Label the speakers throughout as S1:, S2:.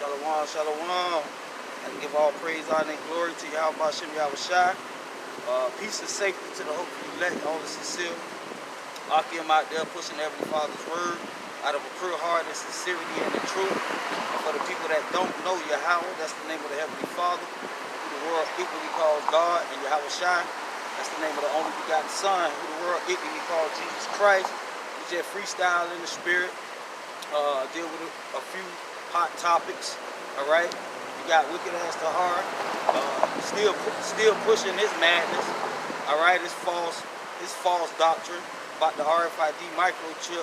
S1: Shalom, shalom. And give all praise, honor, and glory to Yahweh Bashem Yahweh Shai. Peace and safety to the hopefully elect, all the sincere. Akim out there pushing Heavenly Father's word out of a pure heart and sincerity and the truth. And for the people that don't know Yahweh, that's the name of the Heavenly Father, who the world equally calls God, and Yahweh Shai, that's the name of the only begotten Son, who the world equally calls Jesus Christ. We just freestyle in the spirit, deal with a few hot topics, all right? You got Wicked Ass Tahar, still pushing his madness, all right? His false doctrine about the RFID microchip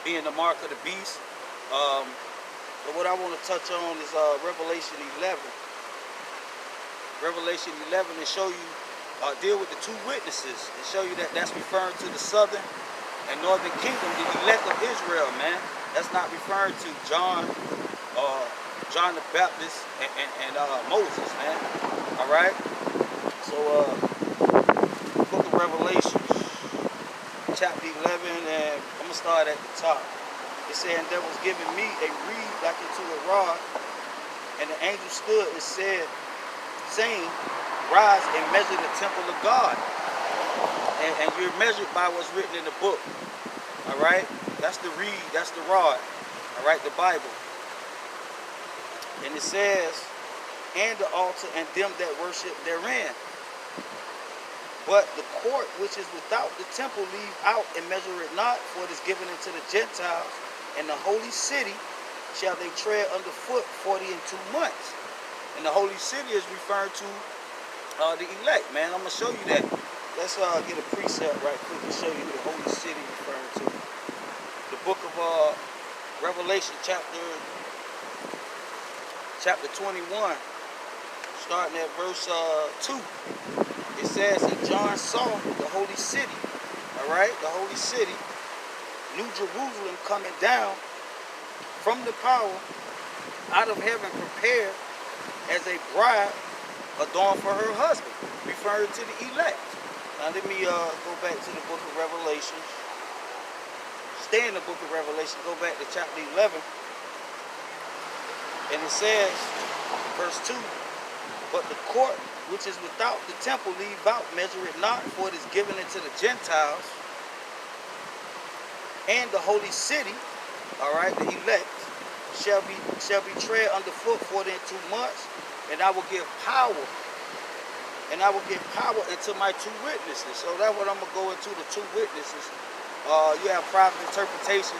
S1: being the mark of the beast. But what I want to touch on is Revelation 11. Revelation 11 and show you, deal with the two witnesses and show you that that's referring to the southern and northern kingdom, the elect of Israel, man. That's not referring to John the Baptist and Moses, man. All right. So, Book of Revelation, chapter 11, and I'm gonna start at the top. It said, "And there was given me a reed like unto a rod, and the angel stood and said, saying, Rise and measure the temple of God, and you're measured by what's written in the book." All right, that's the reed, that's the rod. All right, the Bible. And it says, "And the altar and them that worship therein. But the court which is without the temple leave out and measure it not, for it is given unto the Gentiles, and the holy city shall they tread underfoot 42 months. And the holy city is referring to the elect, man. I'm gonna show you that. Let's get a precept right quick to show you the holy city referring to. The book of Revelation, chapter 21, starting at verse 2. It says, "And John saw the holy city," all right, the holy city, New Jerusalem, coming down from the power out of heaven, prepared as a bride adorned for her husband," referring to the elect. Now let me go back to the book of Revelation. Stay in the book of Revelation, go back to chapter 11. And it says, verse 2, "But the court which is without the temple leave out, measure it not, for it is given unto the Gentiles, and the holy city," all right, the elect, shall be tread underfoot 42 months, and I will give power unto my two witnesses." So that's what I'm gonna go into, the two witnesses. You have private interpretation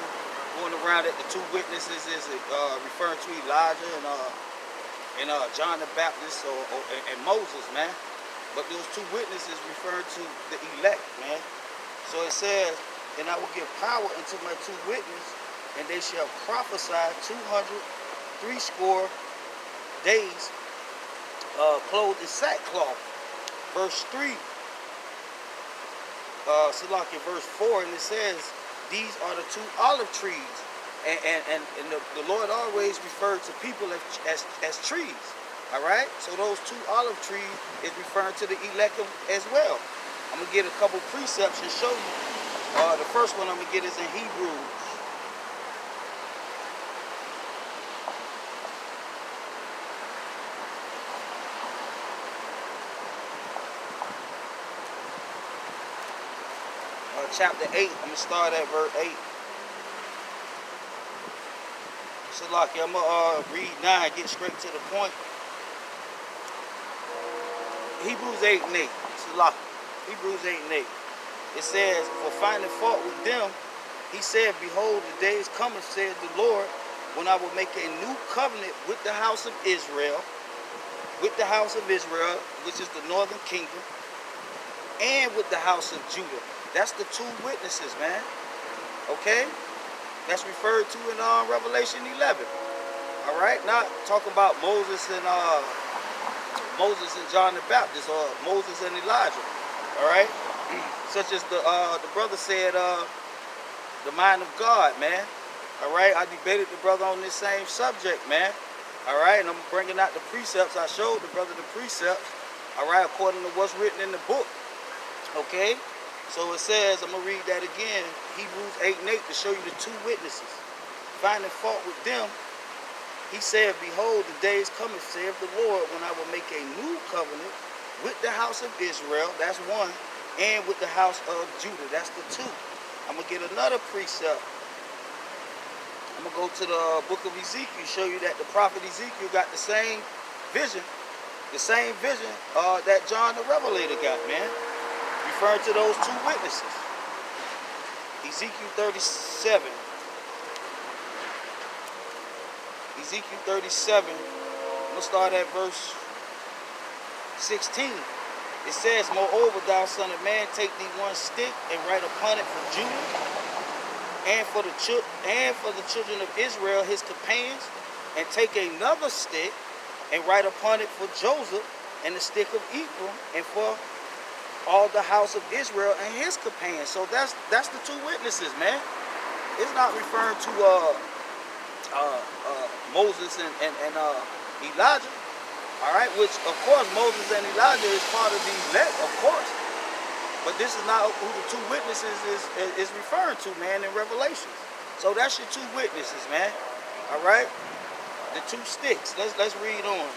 S1: going around that the two witnesses is referring to Elijah and John the Baptist and Moses, man. But those two witnesses refer to the elect, man. So it says, "And I will give power unto my two witnesses, and they shall prophesy 260 days, clothed in sackcloth." Verse 3, Salaki, verse 4, and it says, "These are the two olive trees." And the Lord always referred to people as trees. All right? So those two olive trees is referring to the elect as well. I'm going to get a couple precepts and show you. The first one I'm going to get is in Hebrews. Chapter 8, I'm going to start at verse 8. So, Lockie, I'm going to read 9, get straight to the point. Hebrews 8 and 8. So, Lockie, Hebrews 8 and 8. It says, "For finding fault with them, he said, Behold, the days cometh, said the Lord, when I will make a new covenant with the house of Israel," which is the northern kingdom, "and with the house of Judah." That's the two witnesses, man. Okay? That's referred to in Revelation 11. All right? Not talking about Moses and John the Baptist, or Moses and Elijah. All right? Such as the brother said, the mind of God, man. All right? I debated the brother on this same subject, man. All right? And I'm bringing out the precepts. I showed the brother the precepts, all right, according to what's written in the book. Okay? So it says, I'm going to read that again, Hebrews 8 and 8, to show you the two witnesses. Finding fault with them, He said, behold, the days cometh, saith the Lord, when I will make a new covenant with the house of Israel, that's one, and with the house of Judah, that's the two. I'm going to get another precept. I'm going to go to the book of Ezekiel, show you that the prophet Ezekiel got the same vision that John the Revelator got, man. Referring to those two witnesses. Ezekiel 37. Ezekiel 37, I'm going to start at verse 16. It says, moreover, thou son of man, take thee one stick and write upon it for Judah and for the children of Israel, his companions, and take another stick and write upon it for Joseph and the stick of Ephraim, and for all the house of Israel and his companions. So that's the two witnesses, man. It's not referring to Moses and Elijah. All right, which of course Moses and Elijah is part of the elect, of course. But this is not who the two witnesses is referring to, man, in Revelation. So that's your two witnesses, man. All right, the two sticks. Let's read on.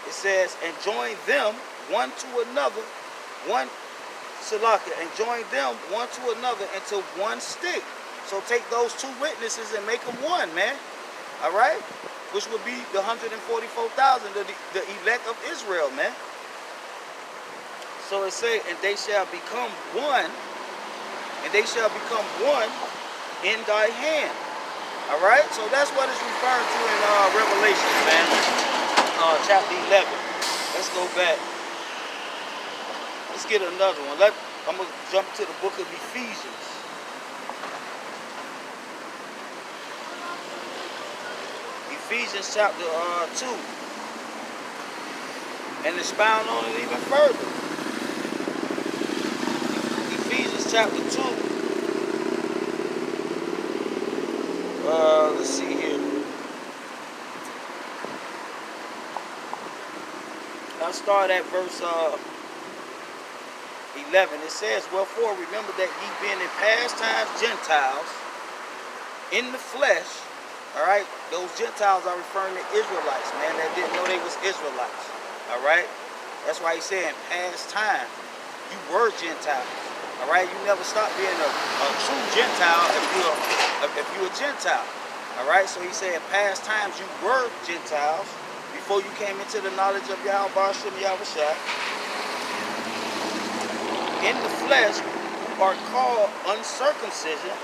S1: It says, and join them one to another, and join them one to another into one stick. So take those two witnesses and make them one, man. All right? Which would be the 144,000, the elect of Israel, man. So it says, and they shall become one, in thy hand. All right? So that's what it's referring to in Revelation, man. Chapter 11. Let's go back. Let's get another one. I'm going to jump to the book of Ephesians. Ephesians chapter 2. And expound on it even further. Ephesians chapter 2. Let's see here. I'll start at verse 11. It says, wherefore remember that ye being in past times Gentiles in the flesh. All right, those Gentiles are referring to Israelites, man, that didn't know they was Israelites. All right, that's why he's saying past time you were Gentiles. All right, you never stop being a true Gentile if you're a Gentile. All right, so he said past times you were Gentiles before you came into the knowledge of Yahweh Ba'ashem Yahushua. In the flesh who are called uncircumcision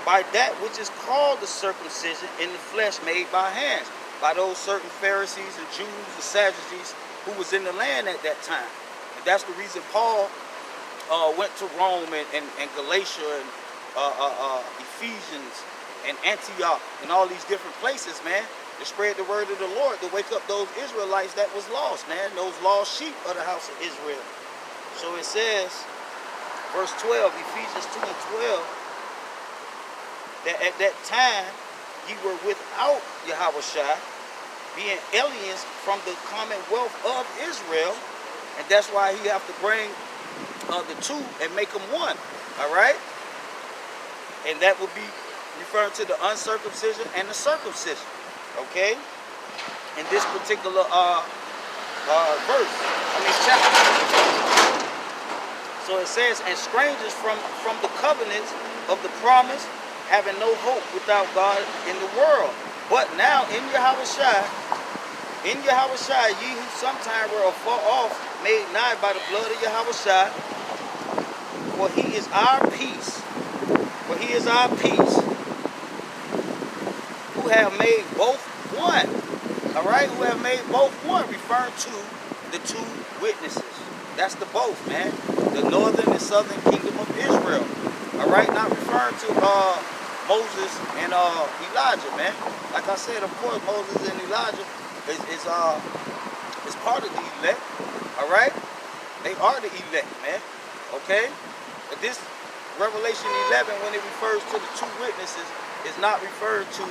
S1: by that which is called the circumcision in the flesh made by hands, by those certain Pharisees and Jews and Sadducees who was in the land at that time. And that's the reason Paul went to Rome and Galatia and Ephesians and Antioch and all these different places, man, to spread the word of the Lord, to wake up those Israelites that was lost, man, those lost sheep of the house of Israel. So it says, verse 12, Ephesians 2 and 12, that at that time ye were without Yahushua, being aliens from the commonwealth of Israel, and that's why he have to bring the two and make them one. All right, and that would be referring to the uncircumcision and the circumcision. Okay, in this particular chapter. So it says, and strangers from the covenants of the promise, having no hope without God in the world. But now in Yahushua, ye who sometime were afar off, made nigh by the blood of Yahushua, for he is our peace. Who have made both one. All right, who have made both one, referring to the two witnesses. That's the both, man. The northern and southern kingdom of Israel. All right, not referring to Moses and Elijah, man. Like I said, of course, Moses and Elijah is part of the elect. All right, they are the elect, man. Okay, but this Revelation 11, when it refers to the two witnesses, is not referred to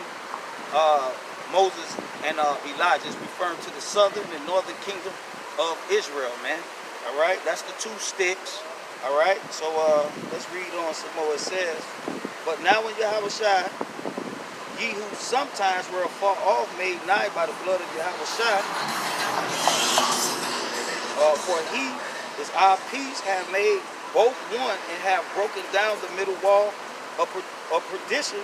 S1: Moses and Elijah. It's referring to the southern and northern kingdom of Israel, man. All right, that's the two sticks. All right, so let's read on some more. It says, But now when Yahweh Shai, ye who sometimes were afar off, made nigh by the blood of Yahweh Shai, for he is our peace, have made both one, and have broken down the middle wall of partition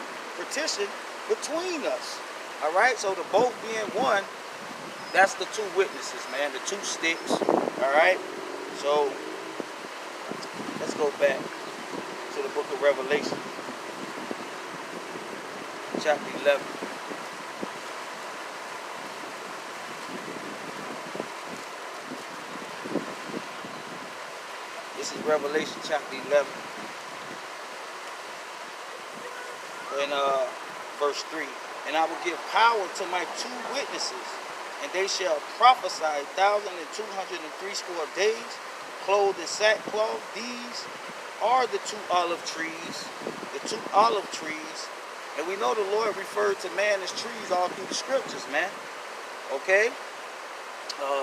S1: between us. All right, so the both being one, that's the two witnesses, man, the two sticks. All right, so let's go back to the book of Revelation, chapter 11. This is Revelation chapter 11, and verse 3. And I will give power to my two witnesses, and they shall prophesy 1,260 days, clothed in sackcloth. These are the two olive trees, And we know the Lord referred to man as trees all through the scriptures, man. Okay?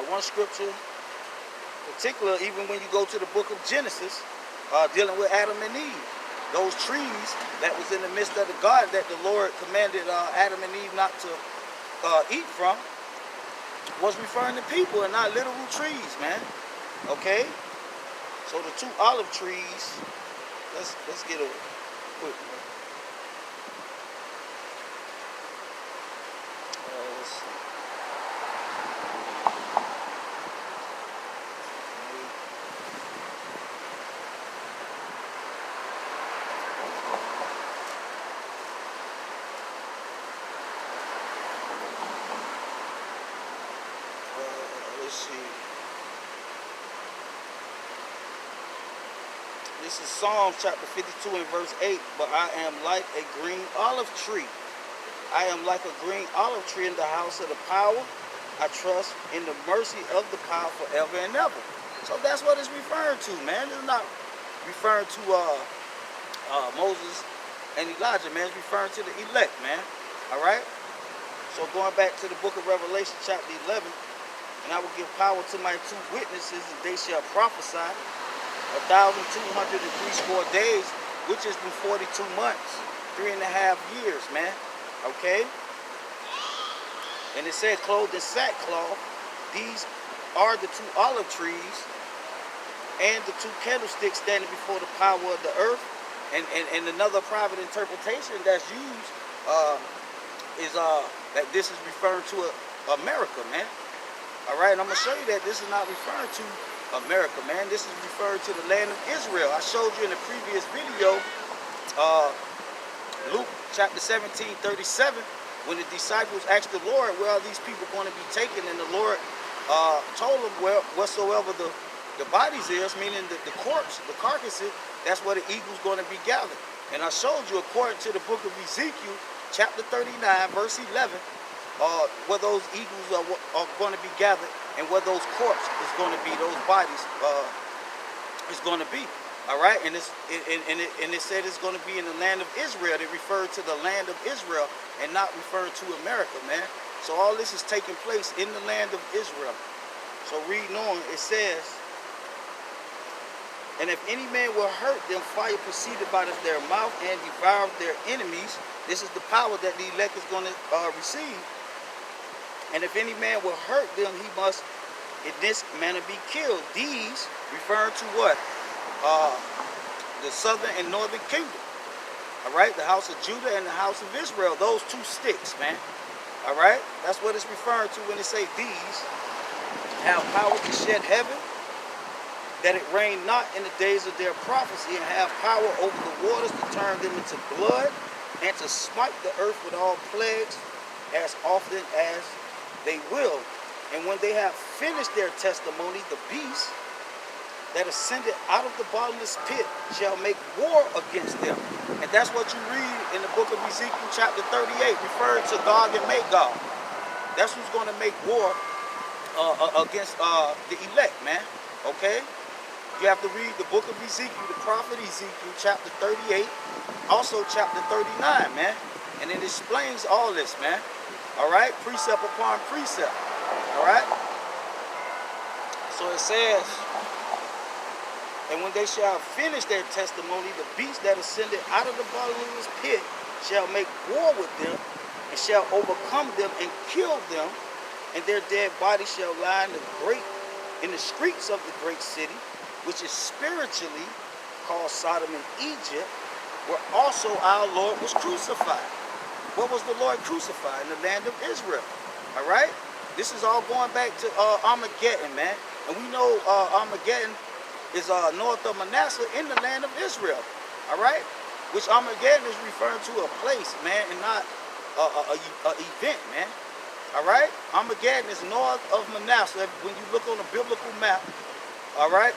S1: One scripture, particular, even when you go to the book of Genesis, dealing with Adam and Eve. Those trees that was in the midst of the garden that the Lord commanded Adam and Eve not to eat from was referring to people and not literal trees, man. Okay? So the two olive trees, let's get a quick one. Let's see. Let's see. This is Psalms chapter 52 and verse 8. But I am like a green olive tree. I am like a green olive tree in the house of the power. I trust in the mercy of the power forever and ever. So that's what it's referring to, man. It's not referring to Moses and Elijah, man. It's referring to the elect, man. All right? So going back to the book of Revelation chapter 11, and I will give power to my two witnesses, and they shall prophesy 1,260 days, which is been 42 months, 3.5 years, man. Okay? And it said, clothed in sackcloth. These are the two olive trees and the two candlesticks standing before the power of the earth. And another private interpretation that's used is that this is referring to America, man. All right, and I'm going to show you that this is not referring to America, man. This is referring to the land of Israel. I showed you in the previous video, Luke chapter 17:37, when the disciples asked the Lord, where are these people going to be taken? And the Lord told them, well, whatsoever the bodies is, meaning the corpse, the carcasses, that's where the eagle's going to be gathered. And I showed you, according to the book of Ezekiel, chapter 39, verse 11, where those eagles are going to be gathered, and where those corpses is going to be, those bodies is going to be. All right, and it said it's going to be in the land of Israel. They referred to the land of Israel and not referring to America, man. So all this is taking place in the land of Israel. So reading on, it says, and if any man will hurt them, fire proceeded out of their mouth and devoured their enemies. This is the power that the elect is going to receive. And if any man will hurt them, he must in this manner be killed. These referring to what? The southern and northern kingdom. All right, the house of Judah and the house of Israel. Those two sticks, man. All right, that's what it's referring to when it say these have power to shed heaven, that it rain not in the days of their prophecy, and have power over the waters to turn them into blood, and to smite the earth with all plagues as often as they will. And when they have finished their testimony, the beast that ascended out of the bottomless pit shall make war against them. And that's what you read in the book of Ezekiel chapter 38, referring to Gog and Magog. That's who's going to make war against the elect, man. Okay? You have to read the book of Ezekiel, the prophet Ezekiel chapter 38, also chapter 39, man. And it explains all this, man. All right? Precept upon precept. All right? So it says, And when they shall finish their testimony, the beast that ascended out of the bottomless pit shall make war with them, and shall overcome them and kill them, and their dead bodies shall lie in the streets of the great city, which is spiritually called Sodom and Egypt, where also our Lord was crucified. What was the Lord crucified? In the land of Israel. All right? This is all going back to Armageddon, man. And we know Armageddon is north of Manasseh in the land of Israel. All right? Which Armageddon is referring to a place, man, and not a event, man. All right? Armageddon is north of Manasseh. When you look on a biblical map, all right,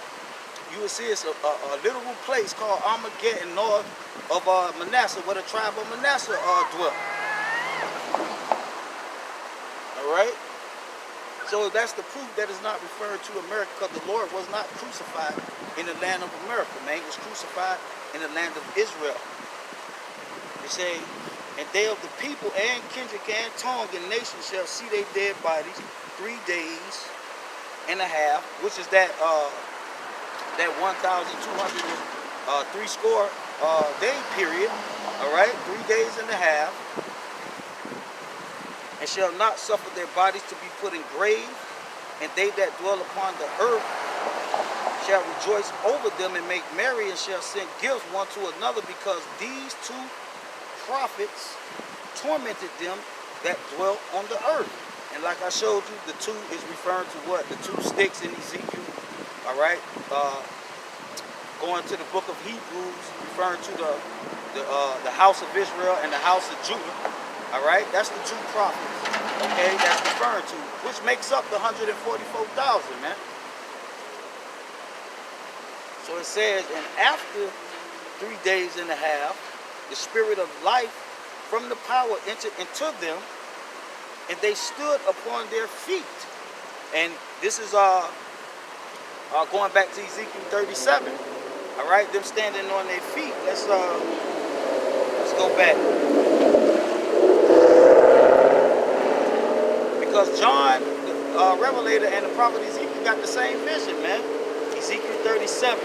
S1: you will see it's a literal place called Armageddon north of Manasseh, where the tribe of Manasseh dwelt. All right? So that's the proof that is not referring to America, because the Lord was not crucified in the land of America, man. He was crucified in the land of Israel. They say, and they of the people and kindred and tongue and nation shall see their dead bodies 3 days and a half, which is that 1,203 score day period. All right, 3 days and a half. And shall not suffer their bodies to be put in grave, and they that dwell upon the earth shall rejoice over them and make merry, and shall send gifts one to another, because these two prophets tormented them that dwell on the earth. And like I showed you, the two is referring to what? The two sticks in Ezekiel. All right, going to the book of Hebrews, referring to the house of Israel and the house of Judah. All right, that's the two prophets, okay, that's referring to, which makes up the 144,000, man. So it says, and after 3 days and a half, the spirit of life from the power entered into them, and they stood upon their feet. And this is going back to Ezekiel 37. All right, them standing on their feet. Let's go back. Because John, the Revelator, and the prophet Ezekiel got the same vision, man. Ezekiel 37.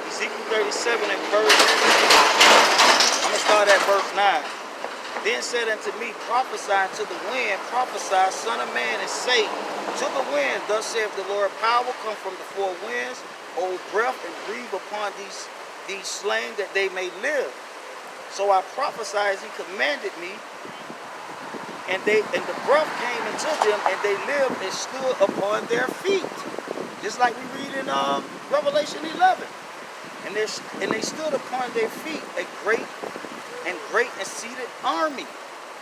S1: Ezekiel 37 and verse, I'm going to start at verse 9. Then said unto me, prophesy to the wind, prophesy, son of man, and say to the wind, thus saith the Lord, power come from the four winds, O breath, and breathe upon these slain, that they may live. So I prophesied as he commanded me, and the breath came into them, and they lived and stood upon their feet. Just like we read in Revelation 11. And they stood upon their feet, a great and seated army.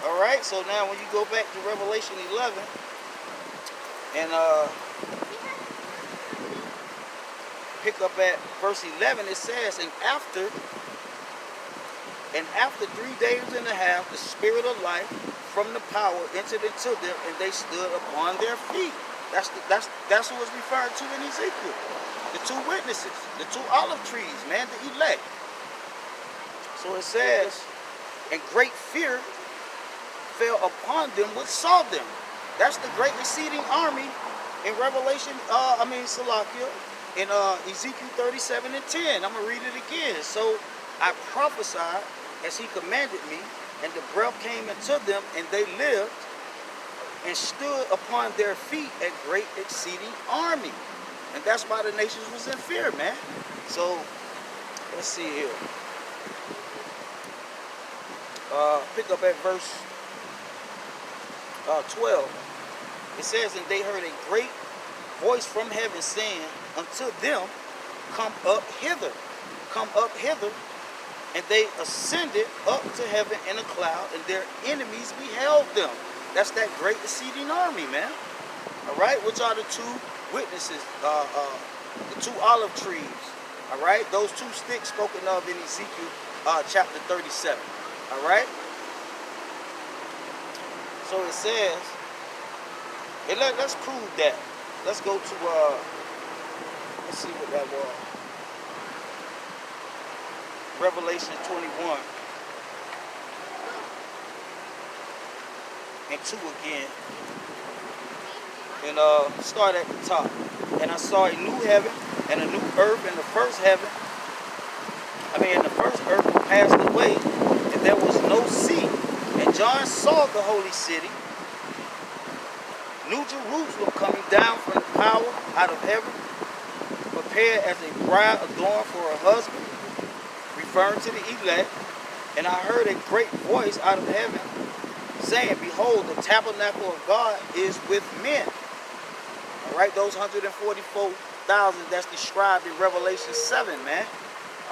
S1: All right, so now when you go back to Revelation 11 and pick up at verse 11, it says, and after 3 days and a half, the spirit of life from the power entered into them, and they stood upon their feet. That's who was referred to in Ezekiel. The two witnesses, the two olive trees, man, the elect. So it says, and great fear fell upon them which saw them. That's the great exceeding army in Revelation, Salakia, in Ezekiel 37 and 10. I'm going to read it again. So I prophesied as he commanded me, and the breath came into them, and they lived and stood upon their feet, a great exceeding army. And that's why the nations was in fear, man. So let's see here. Pick up at verse 12. It says, and they heard a great voice from heaven saying unto them, come up hither, and they ascended up to heaven in a cloud, and their enemies beheld them. That's that great exceeding army, man. All right, which are the two witnesses, the two olive trees. All right, those two sticks spoken of in Ezekiel chapter 37. All right. So it says, and let's prove that. Let's go to let's see what that was. Revelation 21 and 2 again. And start at the top. and I saw a new heaven and a new earth, and the first heaven, and the first earth passed away, and there was no sea. And John saw the holy city, New Jerusalem, coming down from the power out of heaven, prepared as a bride adorned for her husband, referring to the elect. And I heard a great voice out of heaven saying, behold, the tabernacle of God is with men. All right, those 144,000 that's described in Revelation 7, man.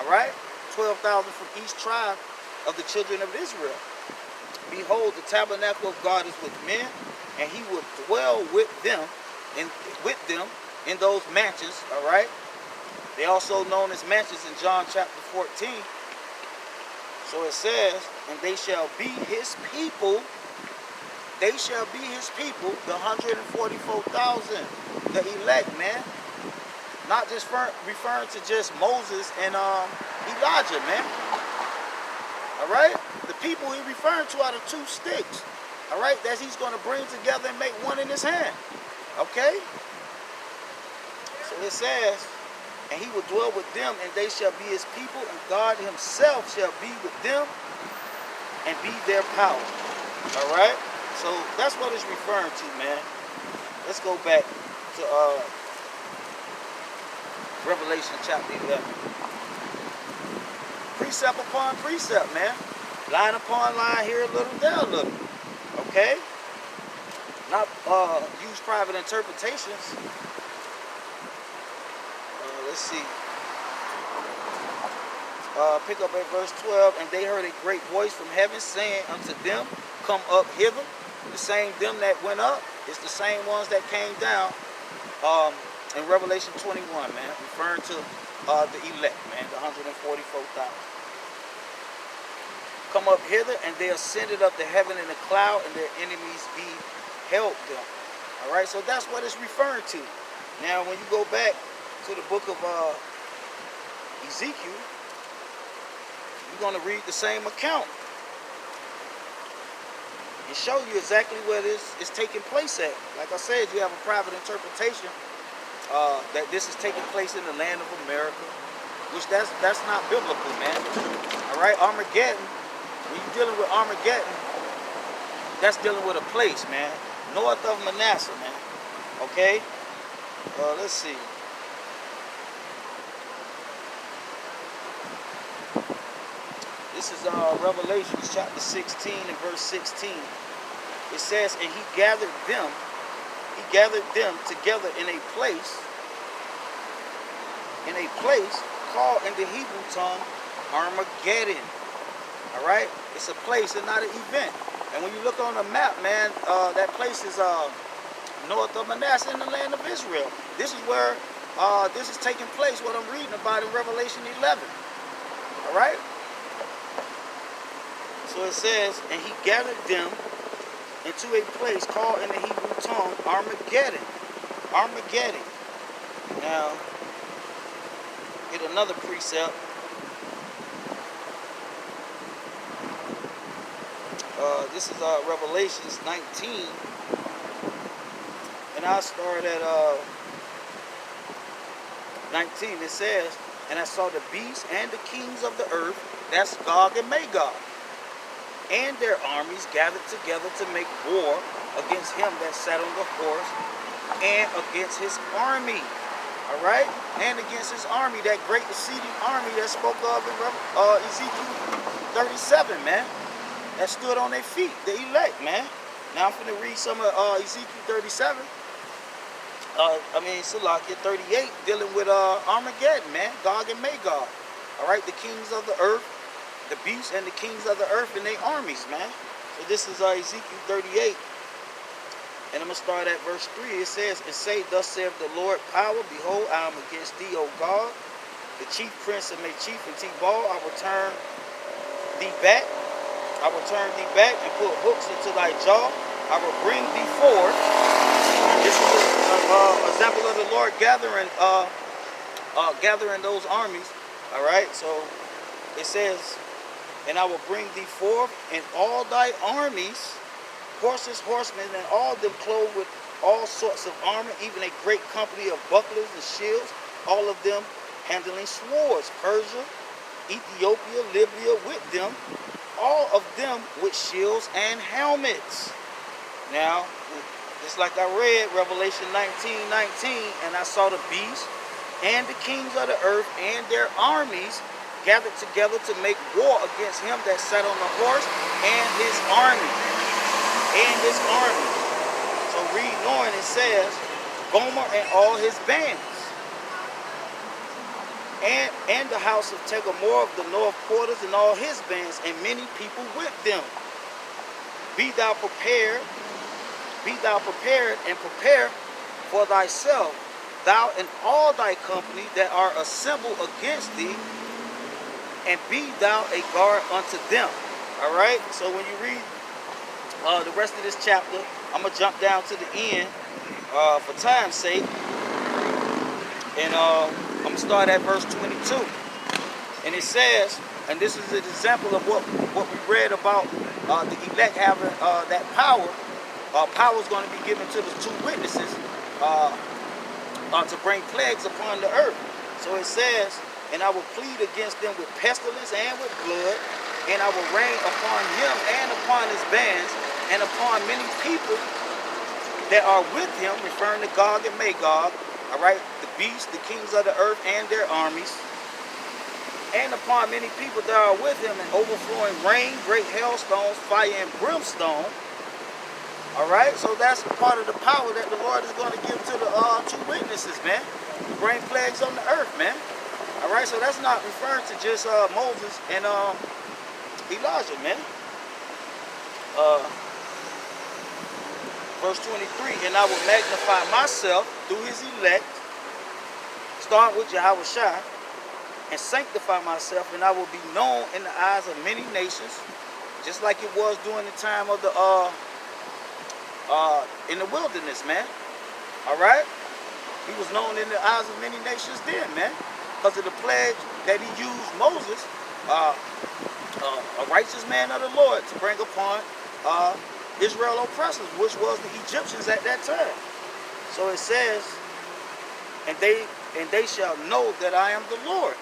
S1: All right, 12,000 from each tribe of the children of Israel. Behold, the tabernacle of God is with men, and he will dwell with them in those mansions. All right, they also known as mansions in John chapter 14. So it says, and they shall be his people. They shall be his people, the 144,000, the elect, man. Not just referring to just Moses and Elijah, man. All right? The people he referring to are the two sticks. All right? That he's going to bring together and make one in his hand. Okay? So it says, and he will dwell with them, and they shall be his people, and God himself shall be with them and be their power. All right? So that's what it's referring to, man. Let's go back to Revelation chapter 11. Precept upon precept, man. Line upon line, here a little, there a little. Okay? Not use private interpretations. Let's see. Pick up at verse 12. And they heard a great voice from heaven saying unto them, come up hither. The same them that went up is the same ones that came down in Revelation 21, man, referring to the elect, man, the 144,000. Come up hither, and they ascended up to heaven in a cloud, and their enemies beheld them. All right, so that's what it's referring to. Now, when you go back to the book of Ezekiel, you're going to read the same account and show you exactly where this is taking place at. Like I said, you have a private interpretation that this is taking place in the land of America, which that's not biblical, man. All right, Armageddon, when you're dealing with Armageddon, that's dealing with a place, man, north of Manasseh, man. Okay, let's see. This is Revelation chapter 16 and verse 16. It says, and he gathered them together in a place called in the Hebrew tongue Armageddon. All right, it's a place and not an event. And when you look on the map, man, that place is north of Manasseh in the land of Israel. This is where this is taking place, what I'm reading about in Revelation 11. All right. So it says, and he gathered them into a place called in the Hebrew tongue Armageddon. Armageddon. Now, get another precept. This is Revelations 19. And I'll start at 19. It says, and I saw the beasts and the kings of the earth, that's Gog and Magog, and their armies gathered together to make war against him that sat on the horse and against his army. All right? And against his army, that great exceeding army that spoke of in Ezekiel 37, man. That stood on their feet, the elect, man. Now I'm going to read some of Ezekiel 37. Salakia 38, dealing with Armageddon, man. Gog and Magog. All right? The kings of the earth, the beasts and the kings of the earth and their armies, man. So this is Ezekiel 38. And I'm going to start at verse 3. It says, and say, thus saith the Lord power, behold, I am against thee, O God, the chief prince of my chief and T-Ball. I will turn thee back. I will turn thee back and put hooks into thy jaw. I will bring thee forth. This is an example of the Lord gathering those armies. All right, so it says, and I will bring thee forth, and all thy armies, horses, horsemen, and all them clothed with all sorts of armor, even a great company of bucklers and shields, all of them handling swords. Persia, Ethiopia, Libya with them, all of them with shields and helmets. Now, just like I read Revelation 19:19, and I saw the beast and the kings of the earth and their armies gathered together to make war against him that sat on the horse and his army. And his army. So read on, it says, Gomer and all his bands. And the house of Tegomor of the north quarters and all his bands, and many people with them. Be thou prepared and prepare for thyself, thou and all thy company that are assembled against thee, and be thou a guard unto them. All right, so when you read the rest of this chapter, I'm gonna jump down to the end for time's sake, and I'm gonna start at verse 22. And it says, and this is an example of what we read about the elect having that power. Power is going to be given to the two witnesses to bring plagues upon the earth. So it says, and I will plead against them with pestilence and with blood, and I will rain upon him and upon his bands, and upon many people that are with him, referring to Gog and Magog, all right, the beasts, the kings of the earth, and their armies, and upon many people that are with him, and overflowing rain, great hailstones, fire, and brimstone. All right, so that's part of the power that the Lord is going to give to the two witnesses, man, to bring plagues on the earth, man. All right, so that's not referring to just Moses and Elijah, man. Verse 23, and I will magnify myself through his elect, start with Yahushua, and sanctify myself, and I will be known in the eyes of many nations, just like it was during the time of the in the wilderness, man. All right, he was known in the eyes of many nations then, man, because of the pledge that he used Moses, a righteous man of the Lord, to bring upon Israel oppressors, which was the Egyptians at that time. So it says, and they shall know that I am the Lord.